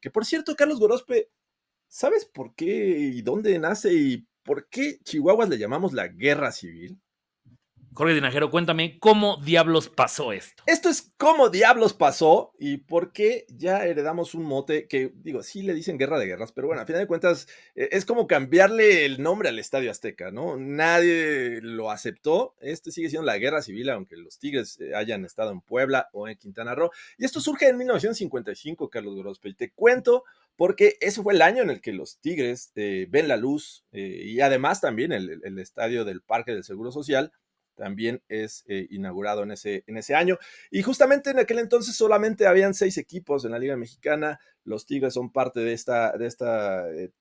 Que por cierto, Carlos Gorospe, ¿sabes por qué y dónde nace y por qué Chihuahuas le llamamos la guerra civil? Jorge Tinajero, cuéntame cómo diablos pasó esto. Esto es cómo diablos pasó y por qué ya heredamos un mote que, digo, sí le dicen guerra de guerras, pero bueno, a final de cuentas es como cambiarle el nombre al Estadio Azteca, ¿no? Nadie lo aceptó. Este sigue siendo la guerra civil, aunque los Tigres hayan estado en Puebla o en Quintana Roo. Y esto surge en 1955, Carlos Gorospe. Y te cuento porque ese fue el año en el que los Tigres ven la luz y además también el estadio del Parque del Seguro Social también es inaugurado en ese año. Y justamente en aquel entonces solamente habían 6 equipos en la Liga Mexicana. Los Tigres son parte de esta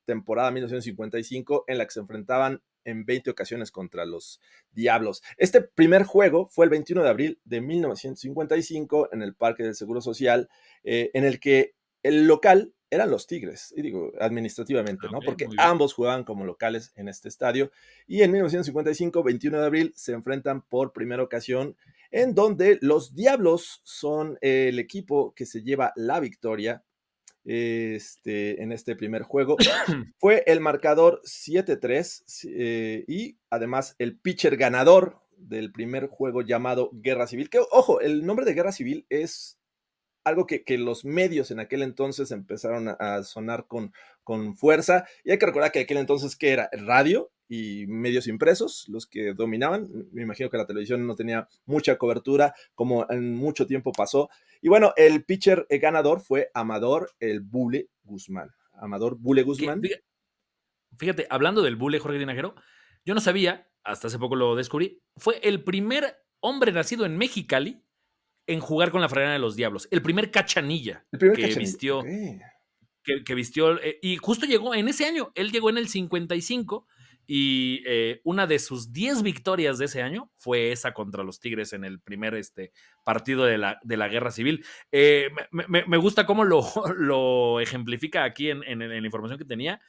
temporada 1955 en la que se enfrentaban en 20 ocasiones contra los Diablos. Este primer juego fue el 21 de abril de 1955 en el Parque del Seguro Social, en el que el local eran los Tigres, y digo administrativamente, ¿no? Ok, Porque muy bien. ambos jugaban como locales en este estadio. Y en 1955, 21 de abril, se enfrentan por primera ocasión, en donde los Diablos son el equipo que se lleva la victoria en este primer juego. Fue el marcador 7-3 y además el pitcher ganador del primer juego llamado Guerra Civil, que ojo, el nombre de Guerra Civil es algo que los medios en aquel entonces empezaron a sonar con fuerza. Y hay que recordar que aquel entonces que era radio y medios impresos los que dominaban. Me imagino que la televisión no tenía mucha cobertura, como en mucho tiempo pasó. Y bueno, el pitcher ganador fue Amador el Bule Guzmán. Amador Bule Que, Guzmán. fíjate, hablando del bule Jorge Tinajero, yo no sabía, hasta hace poco lo descubrí, fue el primer hombre nacido en Mexicali en jugar con la fragana de los Diablos. El primer cachanilla El primer que cachanillo. Ok. vistió, que vistió, y justo llegó en ese año, él llegó en el 55 y una de sus 10 victorias de ese año fue esa contra los Tigres en el primer partido de la Guerra Civil. Me gusta cómo lo ejemplifica aquí en la información que tenía.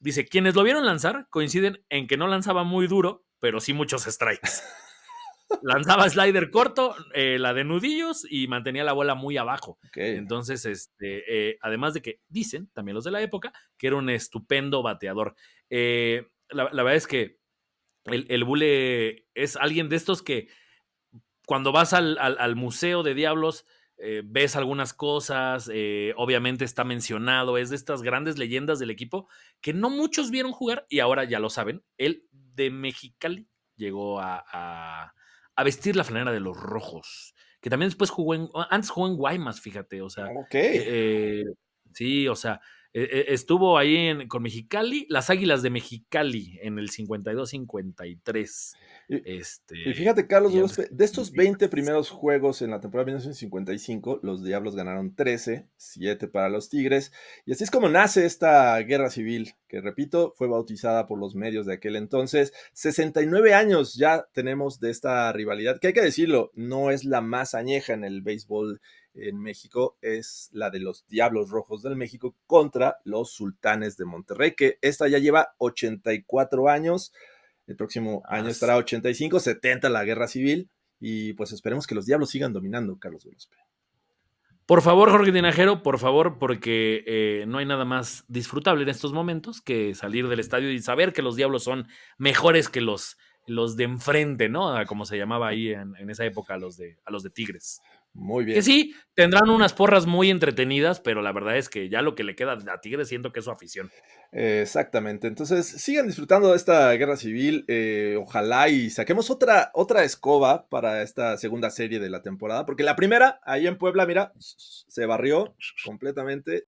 Dice, quienes lo vieron lanzar coinciden en que no lanzaba muy duro, pero sí muchos strikes. Lanzaba slider corto, la de nudillos y mantenía la bola muy abajo. Ok. Entonces, además de que dicen, también los de la época, que era un estupendo bateador. La verdad es que el Bule es alguien de estos que cuando vas al Museo de Diablos, ves algunas cosas, obviamente está mencionado, es de estas grandes leyendas del equipo que no muchos vieron jugar y ahora ya lo saben. Él de Mexicali llegó a vestir la flanela de los rojos, que también después antes jugó en Guaymas, fíjate, o sea, Ok. sí, o sea, estuvo ahí con Mexicali, las Águilas de Mexicali en el 52-53. Y, y Este, fíjate, Carlos y antes Gorospe, de estos 20 primeros juegos en la temporada 1955, los Diablos ganaron 13, 7 para los Tigres, y así es como nace esta guerra civil, que repito, fue bautizada por los medios de aquel entonces. 69 años ya tenemos de esta rivalidad, que hay que decirlo, no es la más añeja en el béisbol en México, es la de los Diablos Rojos del México contra los Sultanes de Monterrey, que esta ya lleva 84 años. El próximo año estará 85, 70 la guerra civil. Y pues esperemos que los Diablos sigan dominando, Carlos Gorospe. Por favor, Jorge Tinajero, por favor, porque no hay nada más disfrutable en estos momentos que salir del estadio y saber que los Diablos son mejores que los de enfrente, ¿no? Como se llamaba ahí en esa época a los de Tigres. Muy Que bien. sí, tendrán unas porras muy entretenidas, pero la verdad es que ya lo que le queda a Tigres siento que es su afición. Exactamente. Entonces, sigan disfrutando de esta guerra civil. Ojalá y saquemos otra escoba para esta segunda serie de la temporada, porque la primera, ahí en Puebla, mira, se barrió completamente.